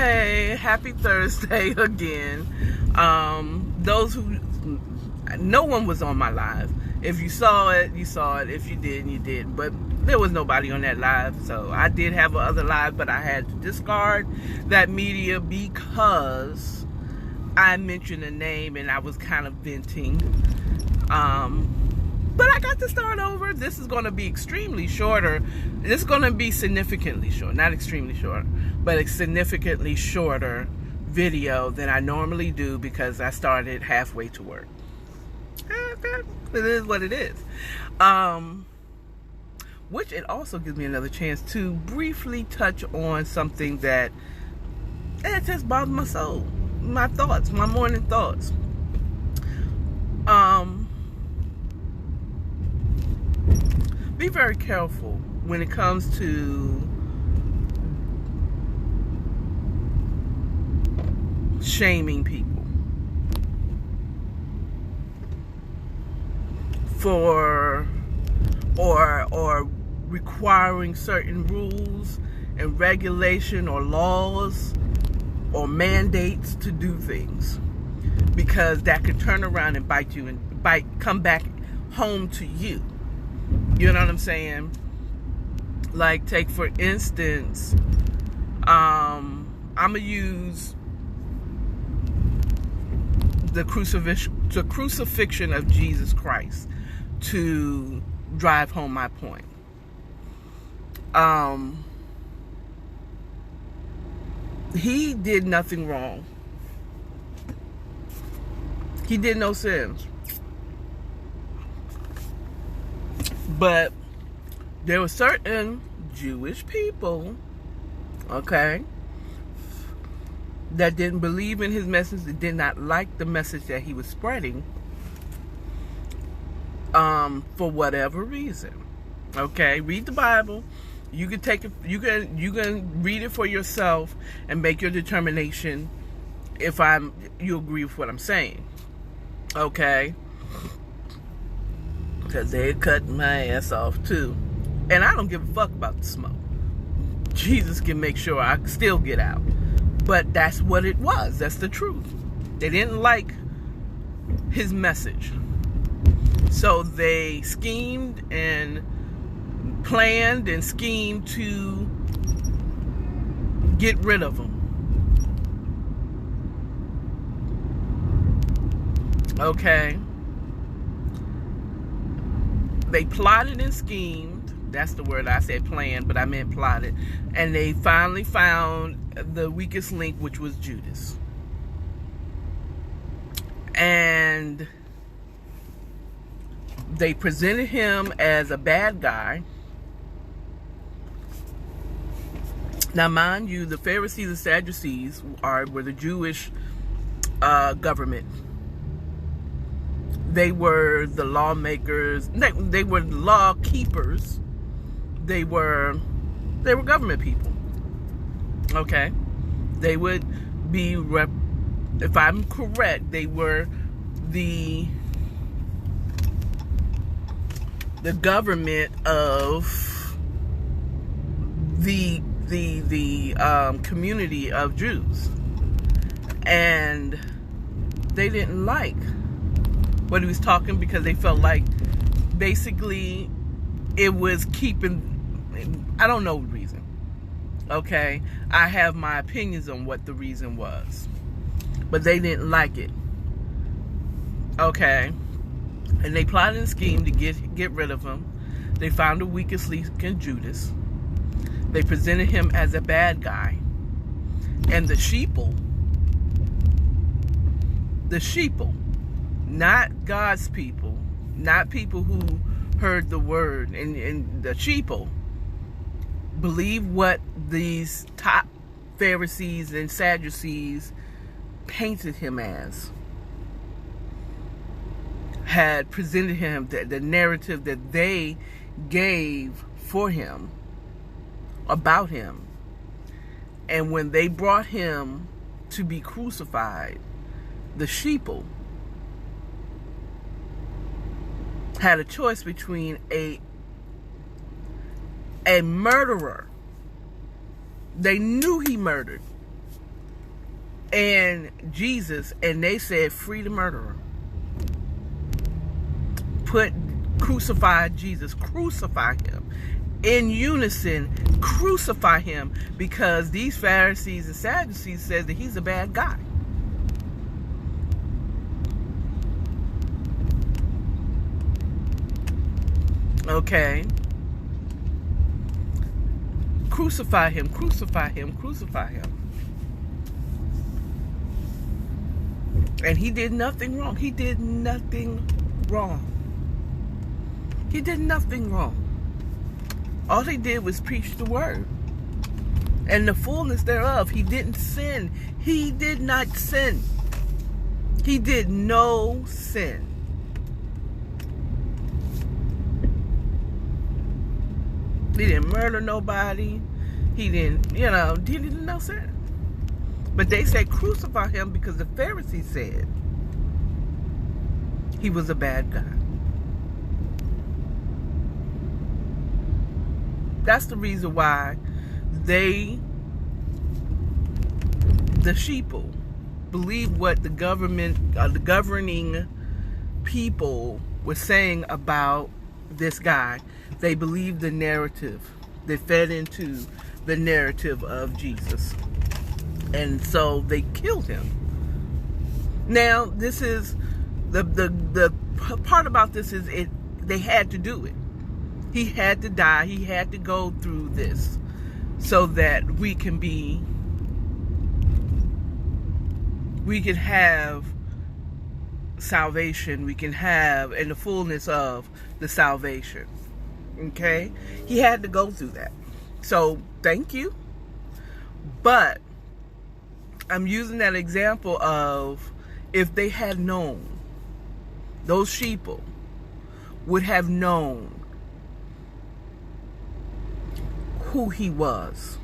Hey, happy Thursday again. Those who, no one was on my live. If you saw it, you saw it. If you didn't, you did. But there was nobody on that live. So I did have another live, but I had to discard that media because I mentioned a name and I was kind of venting. But I got to start over. This is going to be extremely shorter. This is going to be significantly short. Not extremely short, but a significantly shorter video than I normally do because I started halfway to work. It is what it is. Which it also gives me another chance to briefly touch on something that just bothers my soul. My thoughts, my morning thoughts. Be very careful when it comes to shaming people for or requiring certain rules and regulation or laws or mandates to do things, because that could turn around and bite you and come back home to you. You know what I'm saying? Like, take for instance, I'm gonna use the crucifixion of Jesus Christ to drive home my point. He did nothing wrong. He did no sins. But there were certain Jewish people, okay, that didn't believe in his message, that did not like the message that he was spreading, for whatever reason. Okay, read the Bible. You can take it. You can read it for yourself and make your determination if you agree with what I'm saying. Okay. Because they cut my ass off too. And I don't give a fuck about the smoke. Jesus can make sure I still get out. But that's what it was. That's the truth. They didn't like his message. So they schemed and planned and schemed to get rid of him. Okay. They plotted and schemed. That's the word. I said planned, but I meant plotted. And they finally found the weakest link, which was Judas. And they presented him as a bad guy. Now, mind you, the Pharisees and Sadducees were the Jewish government. They were the lawmakers. They were the law keepers. They were government people. Okay, they would be. If I'm correct, they were the government of the community of Jews, and they didn't like what he was talking because they felt like basically it was keeping, I don't know the reason. Okay, I have my opinions on what the reason was, but they didn't like it. Okay, and they plotted and schemed to get rid of him. They found the weakest link in Judas. They presented him as a bad guy, and the sheeple, not God's people, not people who heard the word, and the sheeple believe what these top Pharisees and Sadducees painted him as, had presented him, the narrative that they gave for him, about him. And when they brought him to be crucified, the sheeple had a choice between a murderer. They knew he murdered. and Jesus, and they said, free the murderer. Crucify Jesus, crucify him. In unison, crucify him, because these Pharisees and Sadducees says that he's a bad guy. Okay. Crucify him, crucify him, crucify him. And he did nothing wrong. He did nothing wrong. He did nothing wrong. All he did was preach the word. And the fullness thereof. He didn't sin. He did not sin. He did no sin. He didn't murder nobody. He didn't, he did no sin. But they said crucify him because the Pharisees said he was a bad guy. That's the reason why the sheeple, believe what the government, the governing people were saying about this guy. They believed the narrative. They fed into the narrative of Jesus. And so they killed him. Now, this is the part about this is they had to do it. He had to die. He had to go through this so that we can have salvation. We can have in the fullness of the salvation. Okay? He had to go through that. So, thank you. But I'm using that example of if they had known, those sheeple would have known who he was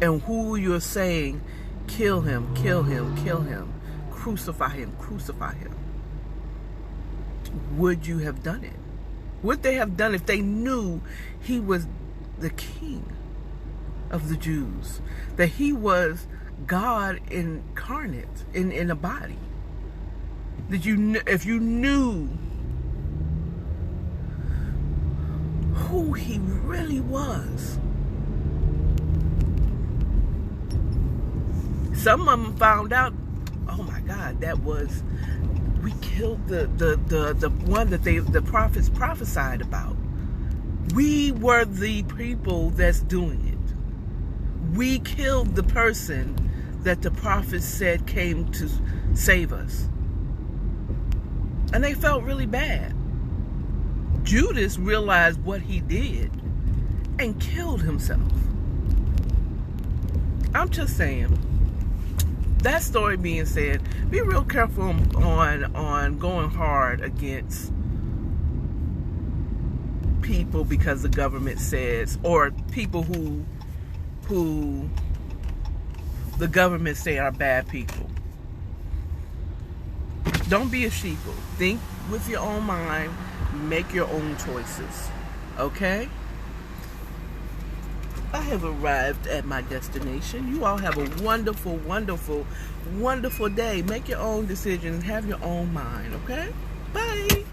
and who you're saying, kill him, kill him, kill him, crucify him, crucify him. Would you have done it? Would they have done it if they knew he was the king of the Jews, that he was God incarnate in a body? That if you knew who he really was. Some of them found out, oh my God, we killed the one that the prophets prophesied about. We were the people that's doing it. We killed the person that the prophets said came to save us. And they felt really bad. Judas realized what he did and killed himself. I'm just saying. That story being said, be real careful on going hard against people because the government says, or people who the government say are bad people. Don't be a sheeple. Think with your own mind. Make your own choices. Okay? I have arrived at my destination. You all have a wonderful, wonderful, wonderful day. Make your own decisions. Have your own mind. Okay? Bye.